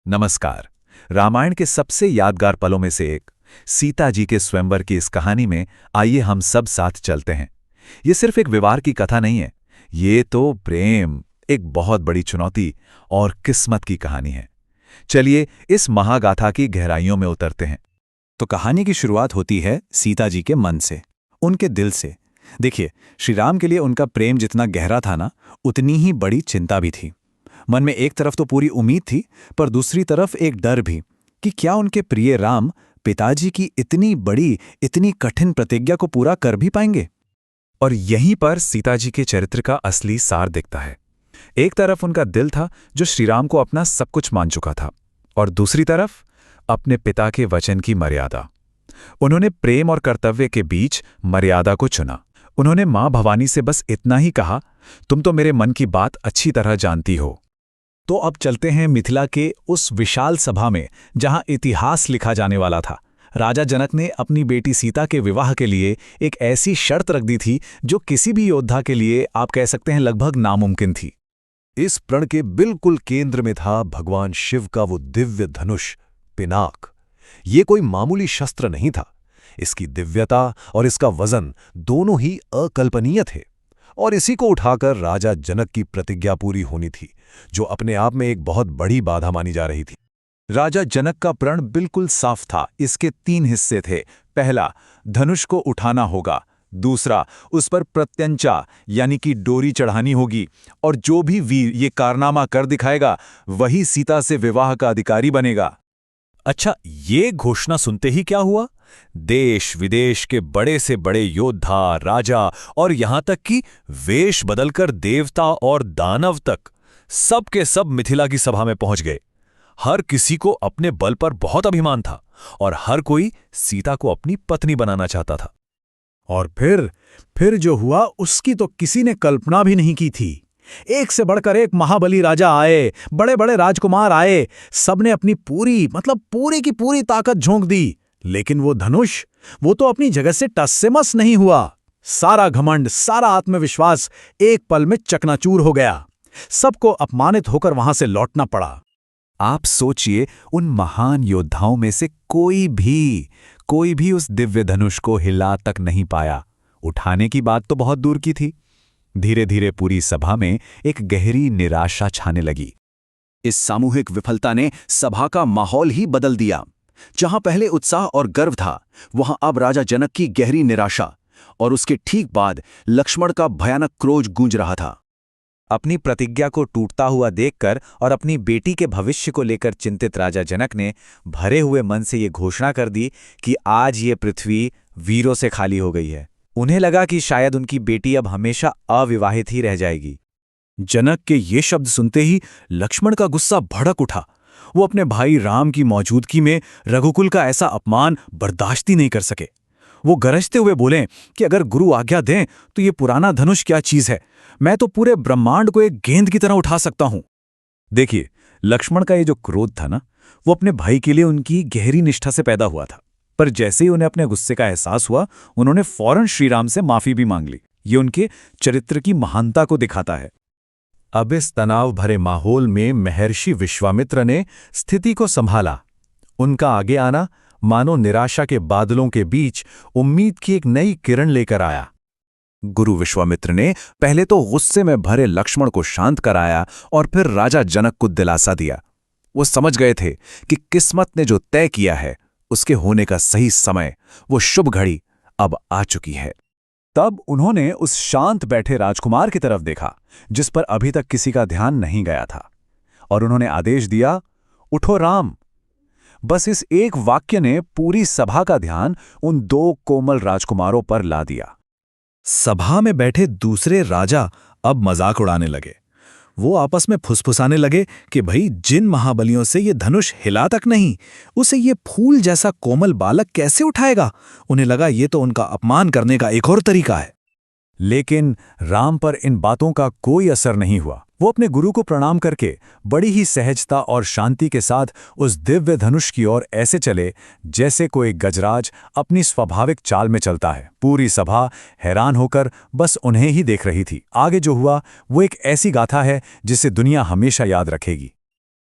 नमस्कार। रामायण के सबसे यादगार पलों में से एक सीता जी के स्वयंवर की इस कहानी में आइए हम सब साथ चलते हैं। ये सिर्फ एक विवाह की कथा नहीं है, ये तो प्रेम, एक बहुत बड़ी चुनौती और किस्मत की कहानी है। चलिए इस महागाथा की गहराइयों में उतरते हैं। तो कहानी की शुरुआत होती है सीता जी के मन से, उनके दिल से। देखिए, श्री राम के लिए उनका प्रेम जितना गहरा था ना, उतनी ही बड़ी चिंता भी थी। मन में एक तरफ तो पूरी उम्मीद थी, पर दूसरी तरफ एक डर भी कि क्या उनके प्रिय राम पिताजी की इतनी बड़ी, इतनी कठिन प्रतिज्ञा को पूरा कर भी पाएंगे। और यहीं पर सीता जी के चरित्र का असली सार दिखता है। एक तरफ उनका दिल था जो श्रीराम को अपना सब कुछ मान चुका था, और दूसरी तरफ अपने पिता के वचन की मर्यादा। उन्होंने प्रेम और कर्तव्य के बीच मर्यादा को चुना। उन्होंने मां भवानी से बस इतना ही कहा, तुम तो मेरे मन की बात अच्छी तरह जानती हो। तो अब चलते हैं मिथिला के उस विशाल सभा में जहां इतिहास लिखा जाने वाला था। राजा जनक ने अपनी बेटी सीता के विवाह के लिए एक ऐसी शर्त रख दी थी जो किसी भी योद्धा के लिए, आप कह सकते हैं, लगभग नामुमकिन थी। इस प्रण के बिल्कुल केंद्र में था भगवान शिव का वो दिव्य धनुष पिनाक। ये कोई मामूली शस्त्र नहीं था। इसकी दिव्यता और इसका वजन दोनों ही अकल्पनीय थे, और इसी को उठाकर राजा जनक की प्रतिज्ञा पूरी होनी थी, जो अपने आप में एक बहुत बड़ी बाधा मानी जा रही थी। राजा जनक का प्रण बिल्कुल साफ था। इसके 3 हिस्से थे। पहला, धनुष को उठाना होगा। दूसरा, उस पर प्रत्यंचा यानी कि डोरी चढ़ानी होगी, और जो भी वीर ये कारनामा कर दिखाएगा वही सीता से विवाह का अधिकारी बनेगा। अच्छा, ये घोषणा सुनते ही क्या हुआ? देश विदेश के बड़े से बड़े योद्धा, राजा और यहां तक कि वेश बदलकर देवता और दानव तक सब के सब मिथिला की सभा में पहुंच गए। हर किसी को अपने बल पर बहुत अभिमान था, और हर कोई सीता को अपनी पत्नी बनाना चाहता था। और फिर जो हुआ उसकी तो किसी ने कल्पना भी नहीं की थी। एक से बढ़कर एक महाबली राजा आए, बड़े बड़े राजकुमार आए, सबने अपनी पूरी की पूरी ताकत झोंक दी। लेकिन वो धनुष, वो तो अपनी जगह से टस से मस नहीं हुआ। सारा घमंड, सारा आत्मविश्वास एक पल में चकनाचूर हो गया। सबको अपमानित होकर वहां से लौटना पड़ा। आप सोचिए, उन महान योद्धाओं में से कोई भी उस दिव्य धनुष को हिला तक नहीं पाया। उठाने की बात तो बहुत दूर की थी। धीरे धीरे पूरी सभा में एक गहरी निराशा छाने लगी। इस सामूहिक विफलता ने सभा का माहौल ही बदल दिया। जहां पहले उत्साह और गर्व था, वहां अब राजा जनक की गहरी निराशा, और उसके ठीक बाद लक्ष्मण का भयानक क्रोध गूंज रहा था। अपनी प्रतिज्ञा को टूटता हुआ देखकर और अपनी बेटी के भविष्य को लेकर चिंतित राजा जनक ने भरे हुए मन से ये घोषणा कर दी कि आज ये पृथ्वी वीरों से खाली हो गई है। उन्हें लगा कि शायद उनकी बेटी अब हमेशा अविवाहित ही रह जाएगी। जनक के ये शब्द सुनते ही लक्ष्मण का गुस्सा भड़क उठा। वो अपने भाई राम की मौजूदगी में रघुकुल का ऐसा अपमान बर्दाश्त ही नहीं कर सके। वो गरजते हुए बोले कि अगर गुरु आज्ञा दें तो ये पुराना धनुष क्या चीज है, मैं तो पूरे ब्रह्मांड को एक गेंद की तरह उठा सकता हूं। देखिए, लक्ष्मण का ये जो क्रोध था ना, वो अपने भाई के लिए उनकी गहरी निष्ठा से पैदा हुआ था। पर जैसे ही उन्हें अपने गुस्से का एहसास हुआ, उन्होंने फौरन श्रीराम से माफी भी मांग ली। ये उनके चरित्र की महानता को दिखाता है। अब इस तनाव भरे माहौल में महर्षि विश्वामित्र ने स्थिति को संभाला। उनका आगे आना मानो निराशा के बादलों के बीच उम्मीद की एक नई किरण लेकर आया। गुरु विश्वामित्र ने पहले तो गुस्से में भरे लक्ष्मण को शांत कराया, और फिर राजा जनक को दिलासा दिया। वो समझ गए थे कि किस्मत ने जो तय किया है, उसके होने का सही समय, वो शुभ घड़ी अब आ चुकी है। तब उन्होंने उस शांत बैठे राजकुमार की तरफ देखा, जिस पर अभी तक किसी का ध्यान नहीं गया था, और उन्होंने आदेश दिया, उठो राम। बस इस एक वाक्य ने पूरी सभा का ध्यान उन 2 कोमल राजकुमारों पर ला दिया। सभा में बैठे दूसरे राजा अब मजाक उड़ाने लगे। वो आपस में फुसफुसाने लगे कि भाई, जिन महाबलियों से ये धनुष हिला तक नहीं, उसे ये फूल जैसा कोमल बालक कैसे उठाएगा। उन्हें लगा ये तो उनका अपमान करने का एक और तरीका है। लेकिन राम पर इन बातों का कोई असर नहीं हुआ। वो अपने गुरु को प्रणाम करके बड़ी ही सहजता और शांति के साथ उस दिव्य धनुष की ओर ऐसे चले जैसे कोई गजराज अपनी स्वाभाविक चाल में चलता है। पूरी सभा हैरान होकर बस उन्हें ही देख रही थी। आगे जो हुआ वो एक ऐसी गाथा है जिसे दुनिया हमेशा याद रखेगी।